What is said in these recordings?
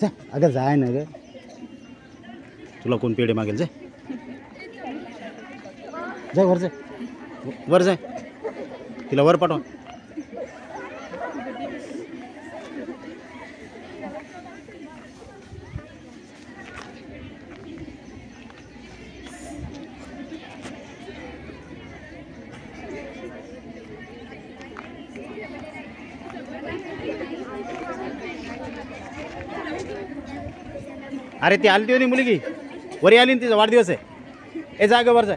जा अगं जाय ना ग, तुला कोण पेढे मागेल. जा जा वर, जा वर, जाय तिला वर पाठवा. अरे ती आली होती मुलगी वरी आली, तिचा वाढदिवस आहे. ए जागे वर जा.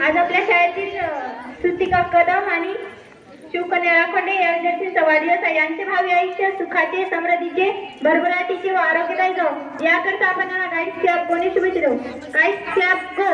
आज आपल्या शाळेतील सुतिका कदम आणि शिवकन्या राखोंडे या विद्यार्थ्यांचा वाढदिवस आहे. यांचे भावी आयुष्य सुखाचे, समृद्धीचे, भरभराटीचे व आरोग्यदायी जाऊ याकरता आपण गाईड्स क्लब कोणी शुभेच्छा देऊ. Guides club go.